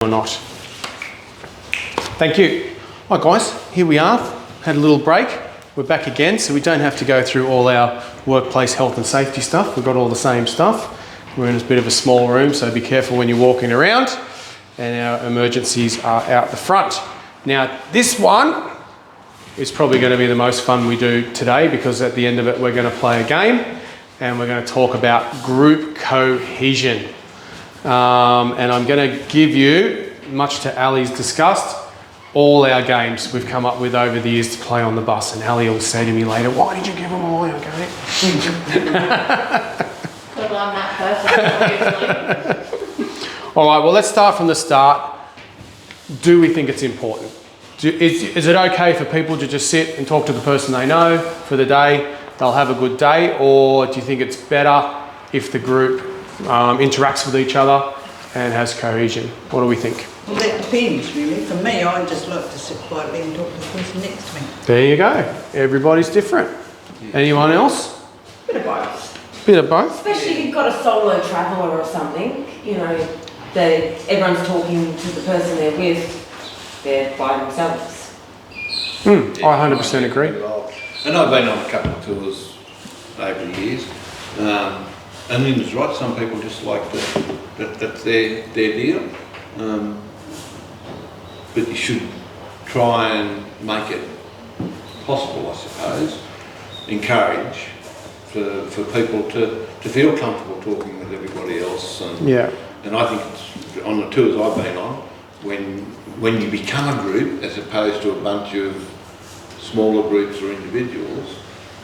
or not. Thank you. Right guys, here we are. Had a little break. We're back again, so we don't have to go through all our workplace health and safety stuff. We've got all the same stuff. We're in a bit of a small room, so be careful when you're walking around. And our emergencies are out the front. Now, this one is probably going to be the most fun we do today, because at the end of it, we're going to play a game and we're going to talk about group cohesion. And I'm going to give you, much to Ali's disgust, all our games we've come up with over the years to play on the bus. And Ali will say to me later, why did you give them all our game? Well, I'm that person. All right, well, let's start from the start. Do we think it's important? Is it okay for people to just sit and talk to the person they know for the day? They'll have a good day, or do you think it's better if the group interacts with each other and has cohesion? What do we think? Well, that depends, really. For me, I just like to sit quietly and talk to the person next to me. There you go. Everybody's different. Anyone else? Bit of both. Bit of both. Especially if you've got a solo traveller or something, you know, everyone's talking to the person they're with, they're by themselves. I 100% agree. And I've been on a couple of tours over the years. And Linda's right, some people just like that's their deal. But you should try and make it possible, I suppose, encourage for people to feel comfortable talking with everybody else. And I think it's, on the tours I've been on, when you become a group as opposed to a bunch of smaller groups or individuals,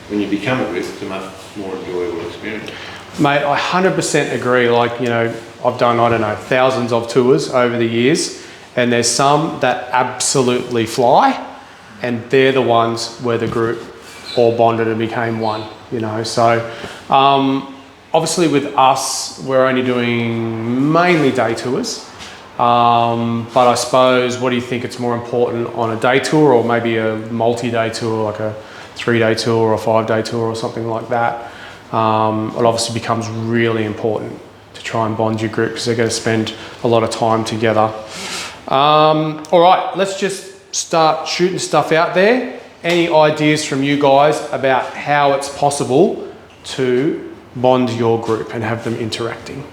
when you become a group, it's a much more enjoyable experience. Mate, I 100% agree. Like, you know, I've done, I don't know, thousands of tours over the years, and there's some that absolutely fly, and they're the ones where the group all bonded and became one, you know. So obviously with us, we're only doing mainly day tours. But I suppose, what do you think it's more important on a day tour, or maybe a multi-day tour, like a 3-day tour or a 5-day tour or something like that? It obviously becomes really important to try and bond your group, because they're going to spend a lot of time together. All right, let's just start shooting stuff out there. Any ideas from you guys about how it's possible to bond your group and have them interacting?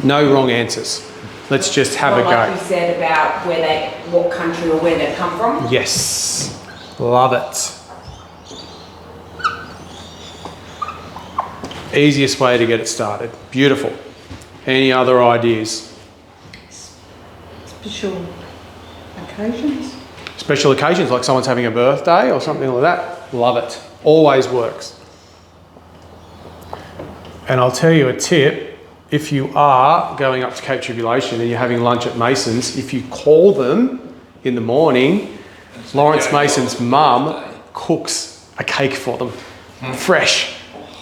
No wrong answers. Let's just have a go. Like you said about what country or where they've come from. Yes, love it. Easiest way to get it started. Beautiful. Any other ideas? Special occasions. Special occasions, like someone's having a birthday or something like that. Love it. Always works. And I'll tell you a tip. If you are going up to Cape Tribulation and you're having lunch at Mason's, if you call them in the morning, Lawrence Mason's mum cooks a cake for them. Fresh.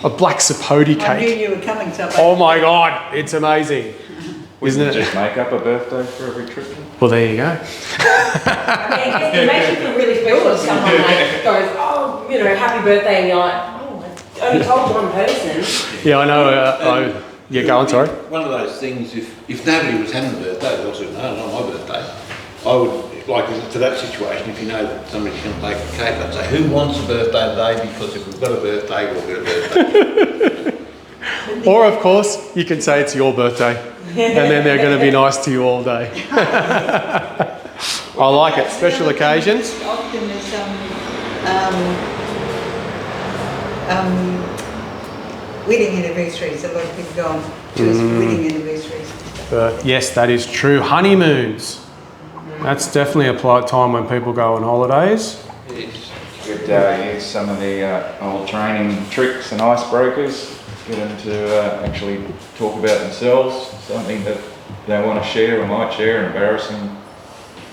A black sapote cake. I knew you were coming somewhere. Oh my God, it's amazing. Isn't it? Just make up a birthday for every trip. Well, there you go. I mean, it makes you feel really special if someone like goes, oh, you know, happy birthday, and you're like, oh, I only told one person. Yeah, I know. Yeah, go on, sorry. One of those things, if nobody was having a birthday, they'll say, no, not my birthday. I would, like to that situation, if you know that somebody's going to bake a cake, I'd say, who wants a birthday today? Because if we've got a birthday, we'll get a birthday. Or, of course, you can say it's your birthday, and then they're going to be nice to you all day. I like it. Special occasions. Often there's wedding anniversaries. A lot of people go on to wedding anniversaries. Yes, that is true. Honeymoons. That's definitely a time when people go on holidays. Could use some of the old training tricks and icebreakers. Get them to actually talk about themselves, something that they want to share or might share, an embarrassing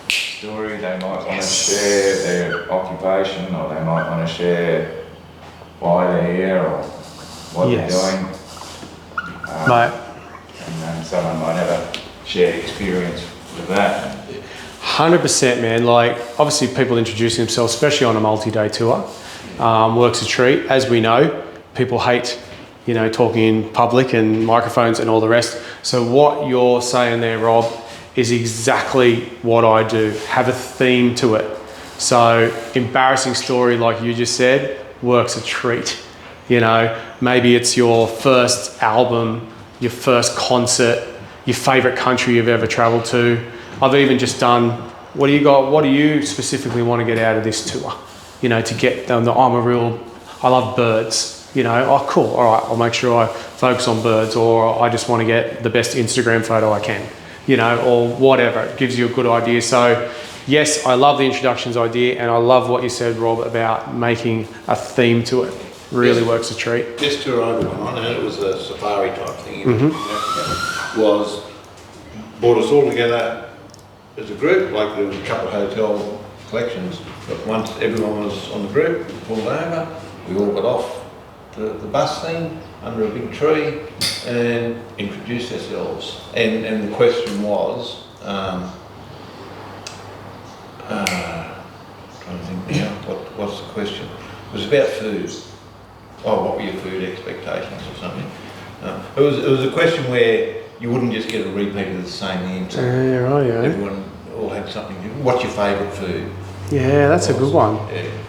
story. They might want to share their occupation, or they might want to share why they're here or what they're doing. Mate. And then someone might have a shared experience with that. 100%, man. Like, obviously people introducing themselves, especially on a multi-day tour, works a treat. As we know, people hate, talking in public and microphones and all the rest. So what you're saying there, Rob, is exactly what I do. Have a theme to it. So embarrassing story, like you just said, works a treat. You know, maybe it's your first album, your first concert, your favorite country you've ever traveled to. I've even just done, what do you specifically want to get out of this tour? You know, to get them, I love birds. You know, oh cool, all right, I'll make sure I focus on birds, or I just want to get the best Instagram photo I can, you know, or whatever. It gives you a good idea. So yes, I love the introductions idea, and I love what you said, Rob, about making a theme to it. Really works a treat. This tour I went on, and it was a safari type thing, was brought us all together as a group, like there was a couple of hotel collections, but once everyone was on the group, pulled over, we all got off the bus thing under a big tree and introduced ourselves. And the question was, trying to think now, what's the question? It was about food. Oh, what were your food expectations or something? It was a question where you wouldn't just get a repeat of the same answer. Yeah, right, yeah. Everyone all had something different. What's your favourite food? Yeah, that's a good one.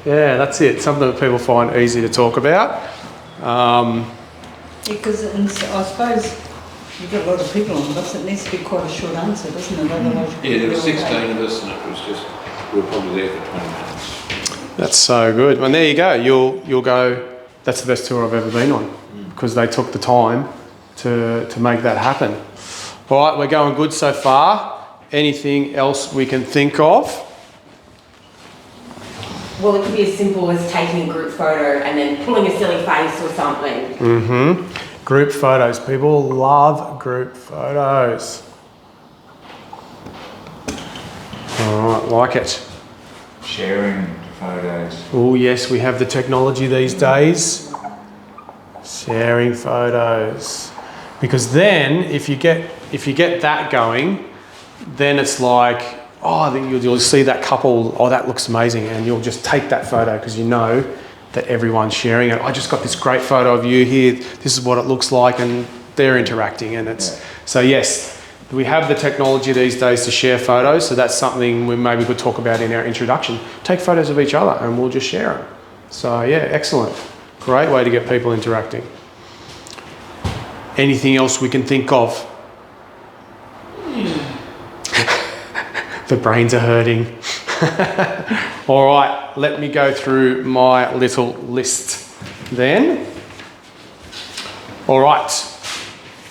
Yeah, that's it. Something that people find easy to talk about. Because I suppose you've got a lot of people on the bus, it needs to be quite a short answer, doesn't it? Otherwise There were 16 of us, and it was just, we were probably there for 20 minutes. That's so good. Well, there you go. You'll go, that's the best tour I've ever been on, because they took the time to make that happen. All right, we're going good so far. Anything else we can think of? Well, it could be as simple as taking a group photo and then pulling a silly face or something. Group photos. People love group photos. All right, like it. Sharing photos. Oh yes, we have the technology these days. Sharing photos. Because then if you get that going, then it's like, oh, then you'll see that couple, oh, that looks amazing, and you'll just take that photo because you know that everyone's sharing it. I just got this great photo of you here, this is what it looks like, and they're interacting, and it's, so yes, we have the technology these days to share photos, so that's something we maybe could talk about in our introduction. Take photos of each other and we'll just share them. So yeah, excellent. Great way to get people interacting. Anything else we can think of? The brains are hurting. All right, let me go through my little list then. All right,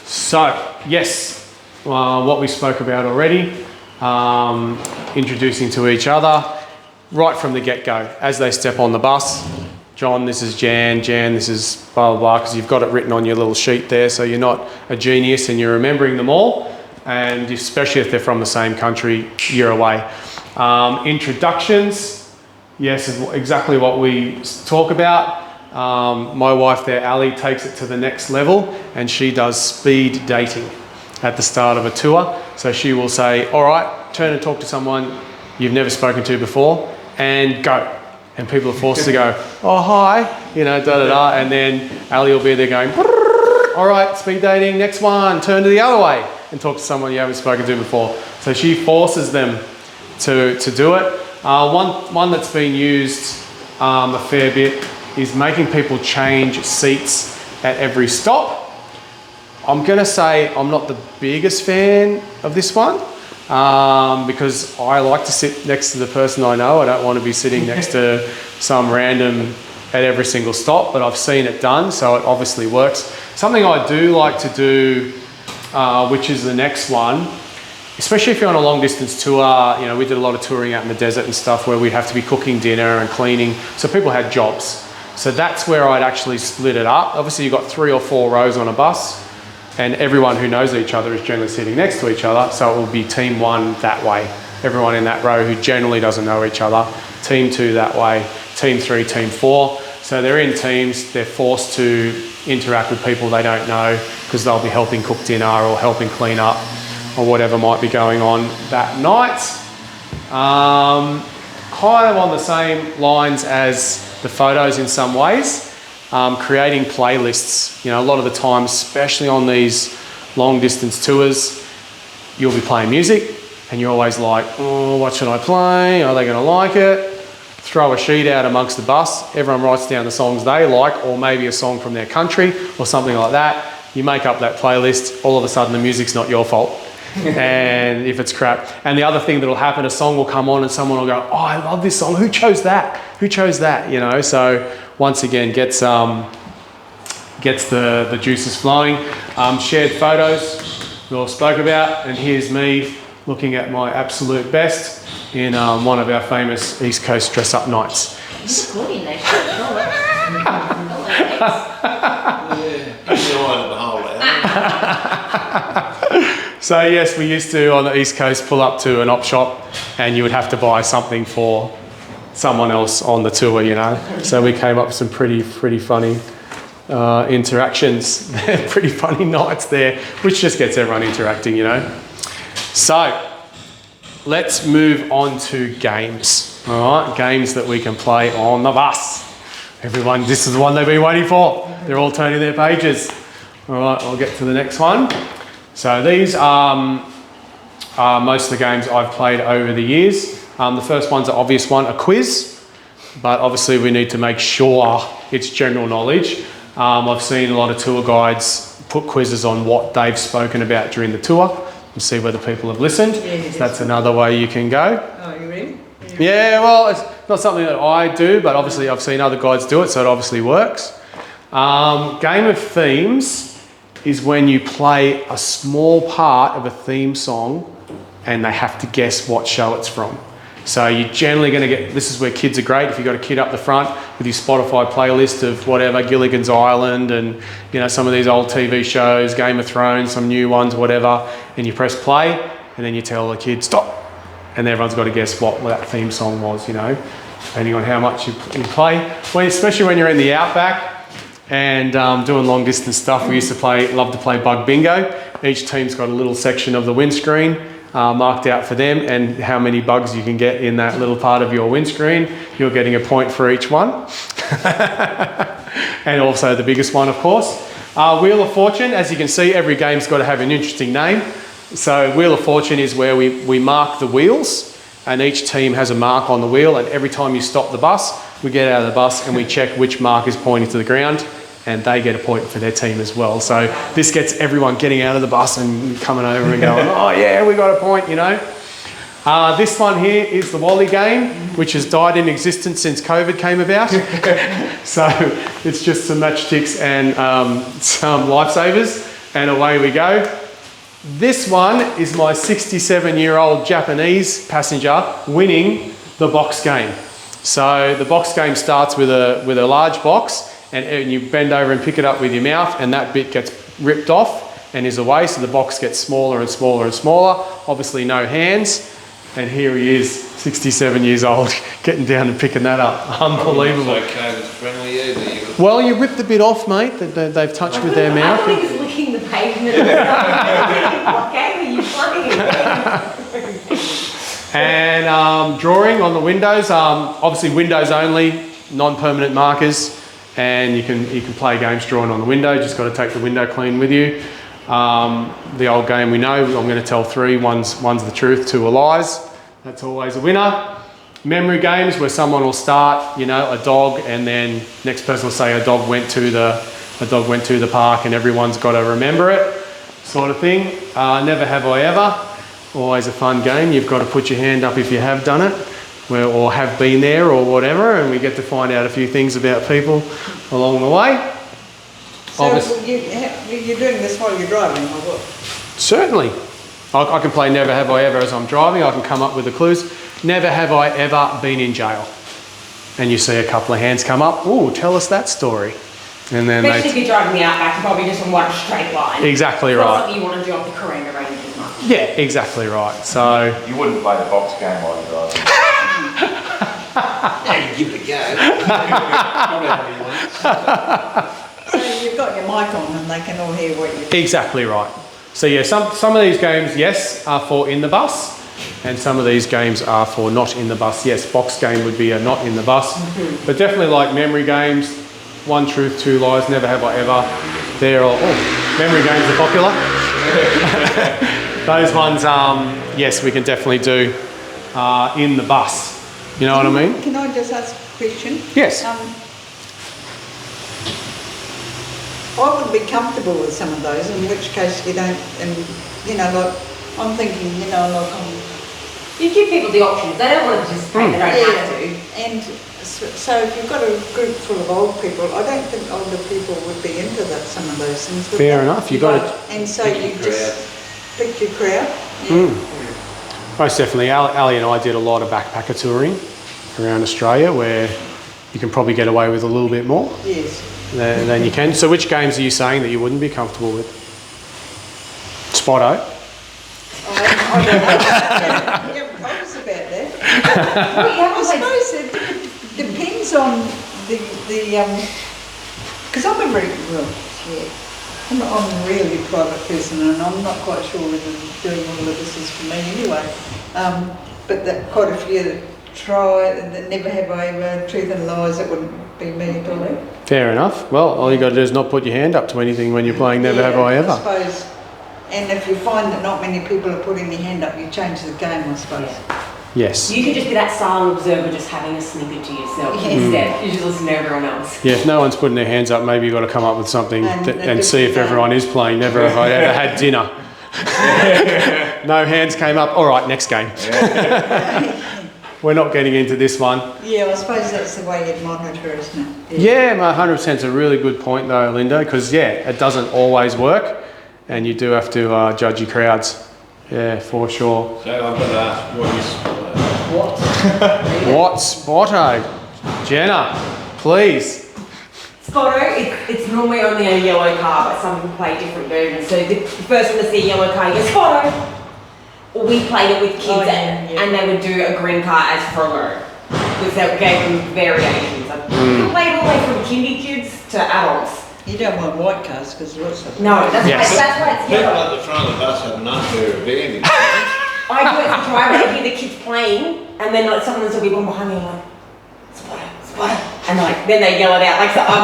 so yes, what we spoke about already, introducing to each other right from the get-go. As they step on the bus, John, this is Jan, this is blah, blah, blah, because you've got it written on your little sheet there, so you're not a genius and you're remembering them all. And especially if they're from the same country, you're away. Introductions, yes, is exactly what we talk about. My wife there, Ali, takes it to the next level, and she does speed dating at the start of a tour. So she will say, all right, turn and talk to someone you've never spoken to before, and go. And people are forced to go, oh, hi, you know, da-da-da. And then Ali will be there going, all right, speed dating, next one, turn to the other way and talk to someone you haven't spoken to before. So she forces them to do it. One that's been used a fair bit is making people change seats at every stop. I'm gonna say I'm not the biggest fan of this one because I like to sit next to the person I know. I don't want to be sitting next to some random at every single stop, but I've seen it done, so it obviously works. Something I do like to do, which is the next one, especially if you're on a long distance tour, you know, we did a lot of touring out in the desert and stuff where we'd have to be cooking dinner and cleaning, so people had jobs. So that's where I'd actually split it up. Obviously you've got 3 or 4 rows on a bus, and everyone who knows each other is generally sitting next to each other, so it will be team 1 that way. Everyone in that row who generally doesn't know each other, team 2 that way, team 3, team 4. So they're in teams, they're forced to interact with people they don't know because they'll be helping cook dinner or helping clean up or whatever might be going on that night. Kind of on the same lines as the photos in some ways, creating playlists. You know, a lot of the time, especially on these long distance tours, you'll be playing music and you're always like, oh, what should I play? Are they going to like it? Throw a sheet out amongst the bus. Everyone writes down the songs they like, or maybe a song from their country or something like that. You make up that playlist. All of a sudden, the music's not your fault. And if it's crap. And the other thing that'll happen, a song will come on and someone will go, oh, I love this song. Who chose that? Who chose that? You know, so once again, gets the juices flowing. Shared photos we all spoke about. And here's me looking at my absolute best in one of our famous East Coast dress-up nights. You look good in those shirts, don't you? So yes, we used to on the East Coast pull up to an op shop and you would have to buy something for someone else on the tour, you know. So we came up with some pretty funny interactions, pretty funny nights there, which just gets everyone interacting, you know. So let's move on to games. All right, games that we can play on the bus. Everyone, this is the one they've been waiting for. They're all turning their pages. All right, I'll get to the next one. So these are most of the games I've played over the years. The first one's an obvious one, a quiz, but obviously we need to make sure it's general knowledge. I've seen a lot of tour guides put quizzes on what they've spoken about during the tour and see whether people have listened. Yeah, So that's another way you can go. Oh, you ready? Yeah, well, it's not something that I do, but obviously I've seen other guides do it, so it obviously works. Game of themes is when you play a small part of a theme song and they have to guess what show it's from. So you're generally going to get, this is where kids are great, if you've got a kid up the front with your Spotify playlist of whatever, Gilligan's Island and, you know, some of these old TV shows, Game of Thrones, some new ones, whatever, and you press play and then you tell the kid, stop. And everyone's got to guess what that theme song was, you know, depending on how much you play. Well, especially when you're in the outback and doing long distance stuff, we used to love to play bug bingo. Each team's got a little section of the windscreen marked out for them and how many bugs you can get in that little part of your windscreen. You're getting a point for each one. And also the biggest one, of course. Wheel of Fortune, as you can see, every game's got to have an interesting name. So Wheel of Fortune is where we mark the wheels and each team has a mark on the wheel, and every time you stop the bus, we get out of the bus and we check which mark is pointing to the ground and they get a point for their team as well. So this gets everyone getting out of the bus and coming over and going, oh yeah, we got a point, you know. This one here is the Wally game, which has died in existence since COVID came about. So it's just some matchsticks and some lifesavers and away we go. This one is my 67-year-old Japanese passenger winning the box game. So the box game starts with a large box and you bend over and pick it up with your mouth and that bit gets ripped off and is away, so the box gets smaller and smaller and smaller. Obviously no hands. And here he is, 67 years old, getting down and picking that up. Unbelievable. It's okay, it's friendly either. Well, you ripped the bit off, mate, that they've touched with their mouth. I thought he was licking the pavement. What game are you playing? And drawing on the windows, obviously windows only, non-permanent markers, and you can play games drawing on the window. Just got to take the window clean with you. The old game we know, I'm going to tell three. One's the truth, two are lies. That's always a winner. Memory games where someone will start, you know, a dog, and then next person will say a dog went to the park, and everyone's got to remember it, sort of thing. Never have I ever. Always a fun game. You've got to put your hand up if you have done it, or have been there, or whatever, and we get to find out a few things about people along the way. So you're doing this while you're driving, or what? Certainly. I can play Never Have I Ever as I'm driving. I can come up with the clues. Never have I ever been in jail. And you see a couple of hands come up. Ooh, tell us that story. And then Especially if you're driving the outback, you're probably just on one straight line. Exactly It's right. not something you want to do off the Cohesion range as much. Yeah, exactly right. So You wouldn't play the box game while you're driving. Yeah, give it a go. So you've got your mic on and they can all hear what you're exactly right. So yeah, some of these games, yes, are for in the bus, and some of these games are for not in the bus. Yes, box game would be a not in the bus, but definitely like memory games, one truth, two lies, never have I ever. They're all memory games are popular. Those ones yes, we can definitely do in the bus. You know what I mean? Can I just ask a question? Yes. I would be comfortable with some of those, in which case you don't, and you know, like, I'm thinking, you know, like You give people the options. They don't want to participate. They don't have to. and so if you've got a group full of old people, I don't think older people would be into that, some of those things. would Fair they? enough. You got it. And so Pick you your just pick your crowd. Yeah. Most definitely. Ali and I did a lot of backpacker touring around Australia, where you can probably get away with a little bit more Yes. than you can. So, which games are you saying that you wouldn't be comfortable with? Spotto. I don't know. You haven't told us about that. I suppose it depends on the because I'm a really, well, yeah, I'm a really private person, and I'm not quite sure whether doing all of this is for me anyway. But that quite a few that try, that never have over truth and lies, it wouldn't be me at all. Fair enough. Well, all you got to do is not put your hand up to anything when you're playing Never Have I Ever. I suppose. And if you find that not many people are putting their hand up, you change the game, I suppose. Yes. You could just be that silent observer, just having a snippet to yourself instead. You just listen to everyone else. Yeah, if no one's putting their hands up, maybe you've got to come up with something And and see if everyone is playing Never Have I Ever Had Dinner. No hands came up. All right, next game. We're not getting into this one. Yeah, I suppose that's the way you'd monitor, isn't it? Yeah, 100% is a really good point though, Linda, because yeah, it doesn't always work and you do have to judge your crowds. Yeah, for sure. So I've got to ask, what is What? What's Spotto? Jenna, please. Spotto, it's normally only a yellow card, but some people play different versions. So the first one to see a yellow card, you go, Spotto. Or we played it with kids and they would do a green card as Frollo. Because that gave them variations. Like, you can play it all the way from kindy kids to adults. You don't want white cards because what's it? No, that's Yes. why it's people yellow. at the front of the bus have an unfair advantage. I do it as a driver, I hear the kids playing, and then like someone's will be one behind me, I'm like, Spotto, Spotto. And like, then they yell it out. Like, so I'm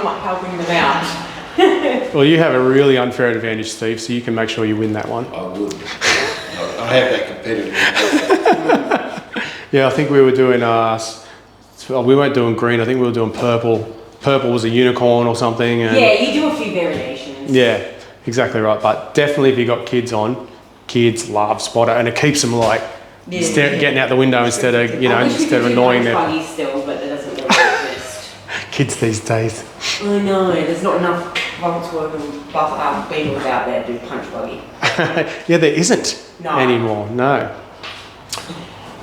like helping them out. Well, you have a really unfair advantage, Steve, so you can make sure you win that one. I would. I have that competitive. Yeah, I think we were doing, we weren't doing green, I think we were doing purple. Purple was a unicorn or something. And Yeah, you do a few variations. yeah, exactly right. But definitely if you got kids on, kids love Spotto and it keeps them like getting out the window instead of, you know, I wish we instead of could do annoying punch them. buggies still, but that doesn't really exist. Kids these days. I know, there's not enough Volkswagen Beetles out there to do punch buggy. Yeah, there isn't No. anymore, no.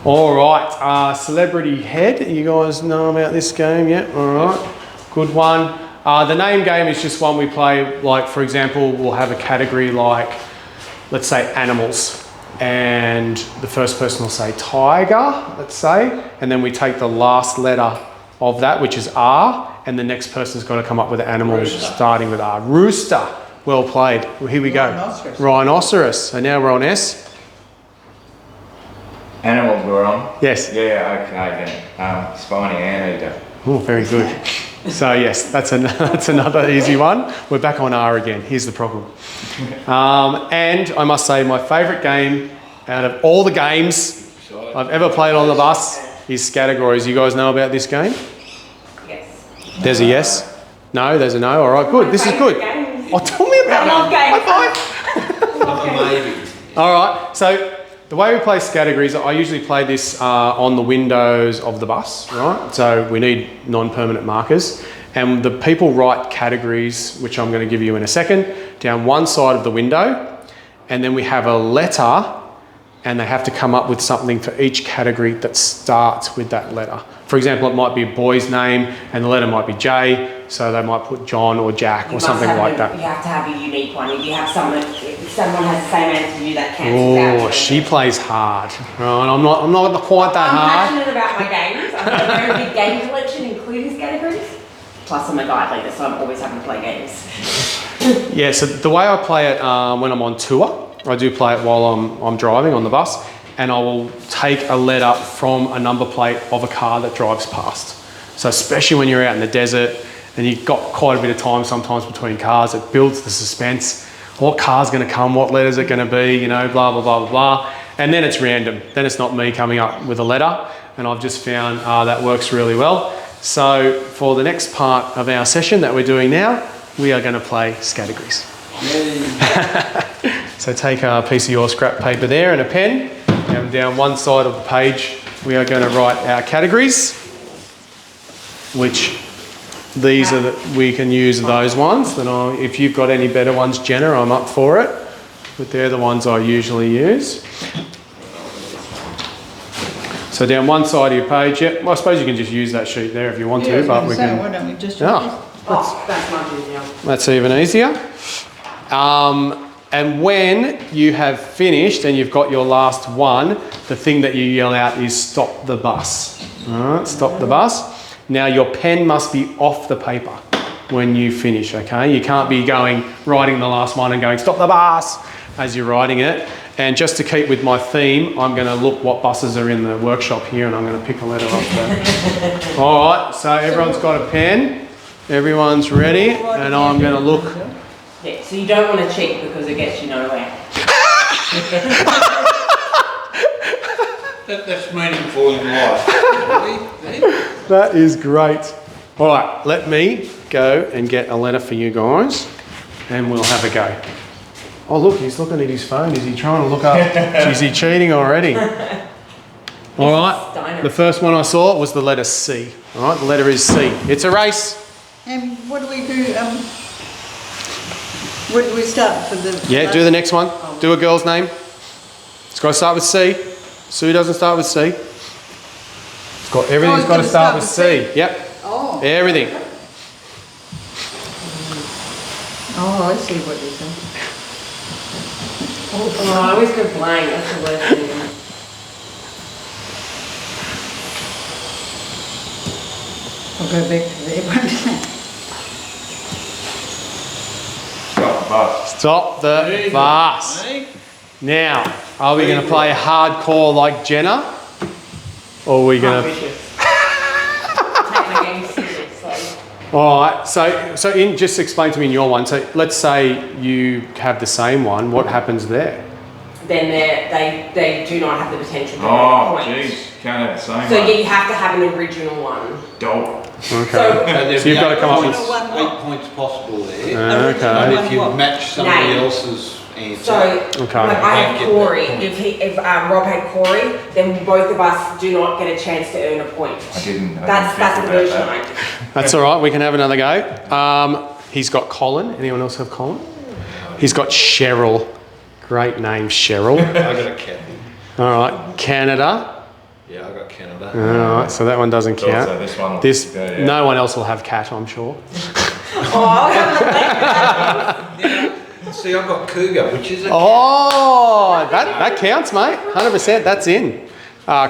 All right, Celebrity Head. You guys know about this game? Yeah, all right. Good one. The name game is just one we play, like, for example, we'll have a category like, let's say, animals. And the first person will say tiger, let's say, and then we take the last letter of that, which is R, and the next person's got to come up with an animal Rooster. starting with R. Rooster. Well played. Well, here we go. Rhinoceros. Rhinoceros. So now we're on S. Animals we're on. Yes. Yeah, okay then. Spiny anteater. Oh, very good. So yes, that's another easy one. We're back on R again. Here's the problem. And I must say my favourite game out of all the games I've ever played on the bus is Categories. You guys know about this game? Yes. There's a yes. No, there's a no. All right, good. This is good. Games. Oh, tell me about I love it. games. High five. Maybe. All right, so the way we play categories, I usually play this on the windows of the bus, right? So we need non-permanent markers. And the people write categories, which I'm going to give you in a second, down one side of the window. And then we have a letter, and they have to come up with something for each category that starts with that letter. For example, it might be a boy's name, and the letter might be J, so they might put John or Jack or something like that. You have to have a unique one. If you have someone, if someone has the same answer to you, that cancels out. Oh, she plays hard. Right, I'm not quite that I'm hard. passionate about my games. I've got a very big game collection, including categories. Plus, I'm a guide leader, so I'm always having to play games. Yeah, so the way I play it when I'm on tour, I do play it while I'm driving on the bus, and I will take a letter from a number plate of a car that drives past. So especially when you're out in the desert and you've got quite a bit of time sometimes between cars, it builds the suspense. What car's going to come? What letter's it going to be? You know, blah, blah, blah, blah, blah. And then it's random. Then it's not me coming up with a letter. And I've just found that works really well. So for the next part of our session that we're doing now, we are going to play categories. So take a piece of your scrap paper there and a pen. And down one side of the page, we are going to write our categories, which these are we can use those ones. Then if you've got any better ones, Jenna, I'm up for it. But they're the ones I usually use. So down one side of your page, well, I suppose you can just use that sheet there if you want to, but we can. Why don't we just? That's much easier. That's even easier. And when you have finished and you've got your last one, the thing that you yell out is stop the bus. All right, stop the bus. Now your pen must be off the paper when you finish, okay? You can't be writing the last one and going stop the bus as you're writing it. And just to keep with my theme, I'm going to look what buses are in the workshop here and I'm going to pick a letter off there. All right, so everyone's got a pen. Everyone's ready and I'm going to look. Yeah, so you don't want to cheat because it gets you nowhere. That's meaningful in life. That is great. All right, let me go and get a letter for you guys and we'll have a go. Oh, look, he's looking at his phone. Is he trying to look up? Is he cheating already? All right, the first one I saw was the letter C. All right, the letter is C. It's a race. And what do we do? Where do we start for the? Yeah, do the next one. Do a girl's name. It's got to start with C. Sue doesn't start with C. Everything's got to start with C. Yep. Oh. Everything. Oh, I see what you're saying. Oh, I always go blank. That's the worst thing. I'll go back to there one. Stop the bus. Now, are we going to play hardcore like Jenna? Or are we going to... Take my game seriously. All right, so just explain to me in your one. So let's say you have the same one. What happens there? Then they do not have the potential to Oh, earn points. jeez, can't have the same So one. yeah, you have to have an original one. Dope. Okay. So you've got to come up with... 8 points possible there. Okay. And if you match somebody else's answer. So like I have Corey. If Rob had Corey, then both of us do not get a chance to earn a point. I didn't That's the think version about I that. did. That's all right. We can have another go. He's got Colin. Anyone else have Colin? He's got Cheryl. Great name, Cheryl. I got a Kathy. All right. Canada. Yeah, I got Canada. All right. So that one doesn't count. So this one. No one else will have cat, I'm sure. See, I've got Cougar, which is a Oh, that counts, mate. 100%. That's in.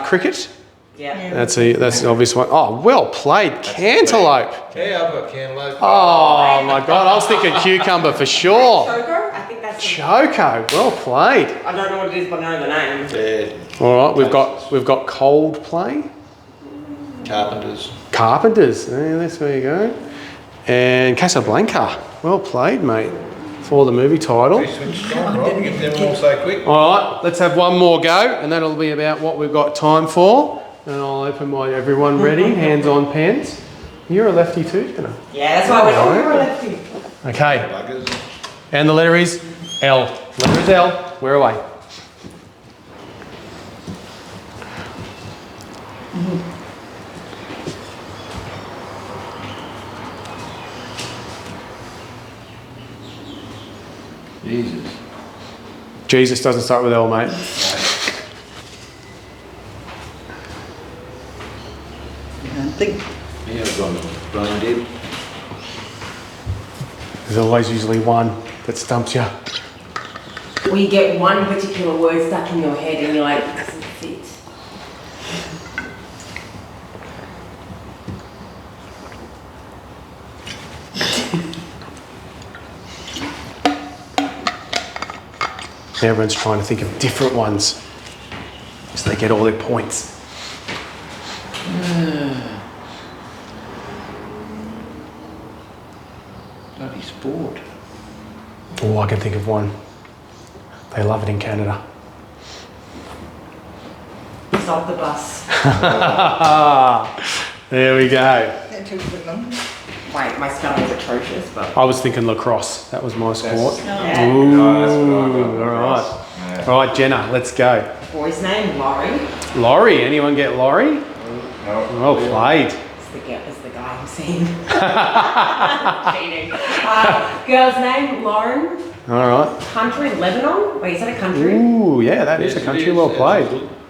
Cricket. Yeah. That's the obvious one. Oh, well played. Cantaloupe. Yeah, I've got Cantaloupe. Oh my God, I was thinking cucumber for sure. Choco? I think that's Choco, well played. I don't know what it is, but I know the name. Yeah. All right, we've got Coldplay. Carpenters. Carpenters. That's where you go. And Casablanca. Well played, mate. For the movie title. We switched on, Rob. Get them all so quick. All right, let's have one more go, and that'll be about what we've got time for. And I'll open everyone ready, hands on pens. You're a lefty too, Jenna. Yeah, that's why I went, oh, you're a lefty. Okay, Buggers. and the letter is L. Letter is L. We're away. Jesus. Jesus doesn't start with L, mate. I think Yeah, I've gone brain dead. There's always usually one that stumps you. Or you get one particular word stuck in your head and you're like, it doesn't fit. Everyone's trying to think of different ones so they get all their points. Bloody sport. Oh, I can think of one. They love it in Canada. just off the bus. There we go. That took a bit long. My spelling's atrocious, but. I was thinking lacrosse. That was my sport. Yeah. Ooh, No, that's what I got. all right. Yeah. All right, Jenna, let's go. Boy's name, Laurie. Laurie, anyone get Laurie? No. Well played. It's the guy I'm seeing. Cheating. Girl's name, Lauren. All right. Country, Lebanon. Wait, is that a country? Ooh, yeah, that is Yes, a it country. is. Well played.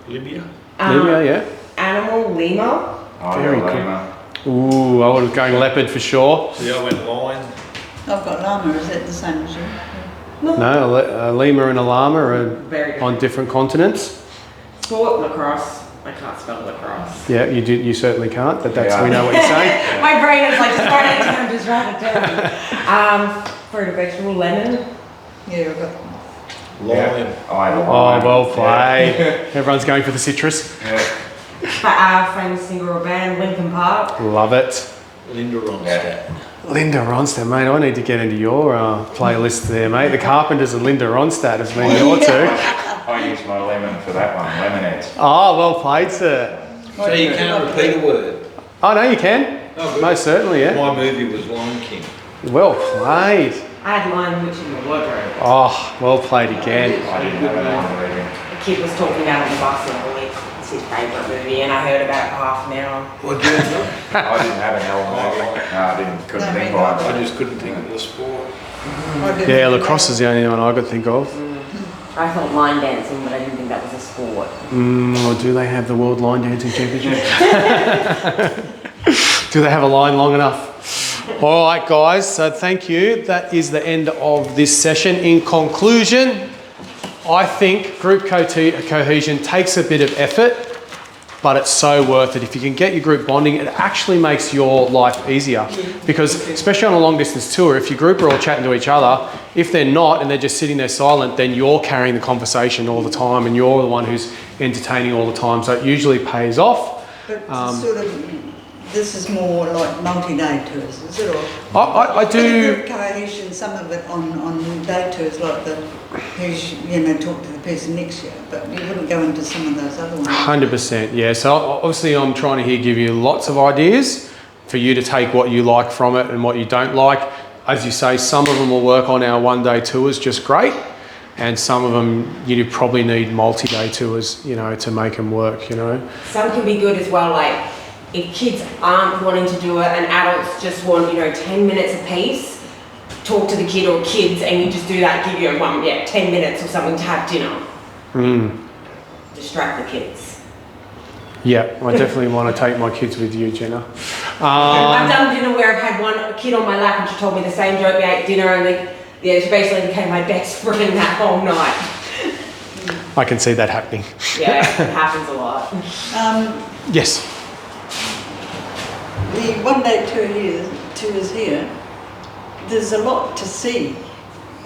Libya. Libya, yeah. Animal, Lima. Oh, Very yeah, cool. Lima. Ooh, I would have gone leopard for sure. See, I went lion. I've got llama, is that the same as you? No, a lemur and a llama are Very good. on different continents. Sport, lacrosse. I can't spell lacrosse. Yeah, you do. You certainly can't, but that's Yeah. we know what you're saying. My brain is like, just write it down, just write it down. Fruit or vegetable, lemon. Yeah, I've got Lion. Yeah. I had a Oh, lion. well played. Yeah. Everyone's going for the citrus. Yeah. Famous singer or band, Linkin Park. Love it. Linda Ronstadt. Yeah. Linda Ronstadt, mate. I need to get into your playlist there, mate. The Carpenters and Linda Ronstadt has been your two. I used my lemon for that one, lemonade. Oh, well played, sir. So you can't repeat a word. Oh, no, you can. Oh, good. Most certainly, yeah. My movie was Lion King. Well played. I had Lion Witch in the wardrobe. Oh, well played again. I didn't have an name. The kid was talking about it on the bus the other week. It's his favourite movie, and I heard about it for half an hour. What do you know? I didn't have an L movie. No, I couldn't No, think me of neither. I just couldn't think of the sport. I didn't Yeah, think lacrosse is the only one I could think of. I thought line dancing, but I didn't think that was a sport. Or do they have the World Line Dancing Championship? Do they have a line long enough? All right, guys, so thank you. That is the end of this session. In conclusion, I think group cohesion takes a bit of effort, but it's so worth it. If you can get your group bonding, it actually makes your life easier. Because especially on a long distance tour, if your group are all chatting to each other, if they're not and they're just sitting there silent, then you're carrying the conversation all the time and you're the one who's entertaining all the time. So it usually pays off. But sort of, this is more like multi-day tours, is it? Or I do. group cohesion, some of it on day tours, like the who's talk to the person next year. But you wouldn't go into some of those other ones. 100%, yeah. So obviously I'm trying to here give you lots of ideas for you to take what you like from it and what you don't like. As you say, some of them will work on our one-day tours just great. And some of them you probably need multi-day tours, to make them work, Some can be good as well, like if kids aren't wanting to do it and adults just want, 10 minutes a piece, talk to the kid or kids and you just do that, give you 10 minutes or something to have dinner. Distract the kids. Yeah, I definitely want to take my kids with you, Jenna. I've done dinner where I've had one kid on my lap and she told me the same joke, we ate dinner and she basically became my best friend that whole night. I can see that happening. Yeah, it happens a lot. Yes. The one-day tours here, there's a lot to see,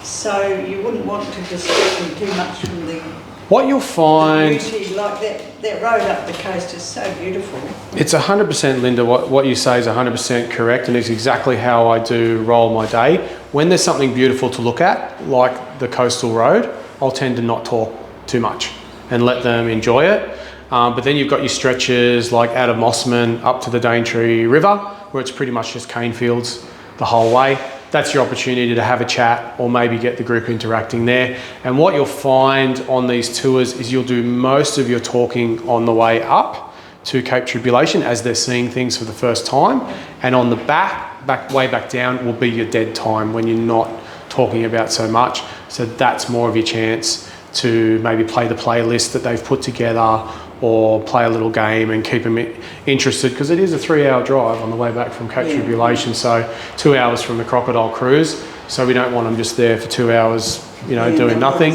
so you wouldn't want to distract them too much from the What you'll find, beauty. Like that road up the coast is so beautiful. it's 100%, Linda, what you say is 100% correct, and it's exactly how I do roll my day. When there's something beautiful to look at, like the coastal road, I'll tend to not talk too much and let them enjoy it. But then you've got your stretches like out of Mossman up to the Daintree River, where it's pretty much just cane fields the whole way. That's your opportunity to have a chat or maybe get the group interacting there. And what you'll find on these tours is you'll do most of your talking on the way up to Cape Tribulation as they're seeing things for the first time. And on the way back down will be your dead time when you're not talking about so much. So that's more of your chance to maybe play the playlist that they've put together or play a little game and keep them interested, because it is a 3-hour drive on the way back from Cape Tribulation, so 2 hours from the Crocodile Cruise, so we don't want them just there for 2 hours, doing nothing.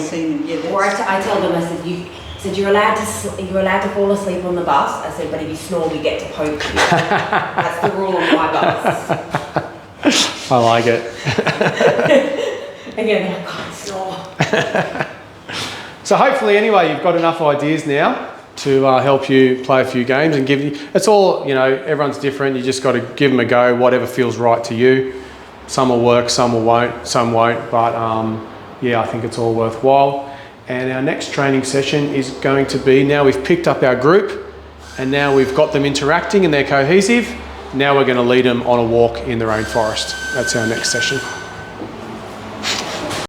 Or I tell them, I said, you're allowed to fall asleep on the bus. I said, but if you snore, we get to poke you. That's the rule on my bus. I like it. Again, I can't snore. So hopefully anyway, you've got enough ideas now to help you play a few games and give you, it's all, everyone's different. You just got to give them a go, whatever feels right to you. Some will work, some won't, but yeah, I think it's all worthwhile. And our next training session is going to be, now we've picked up our group and now we've got them interacting and they're cohesive, now we're going to lead them on a walk in their own forest. That's our next session.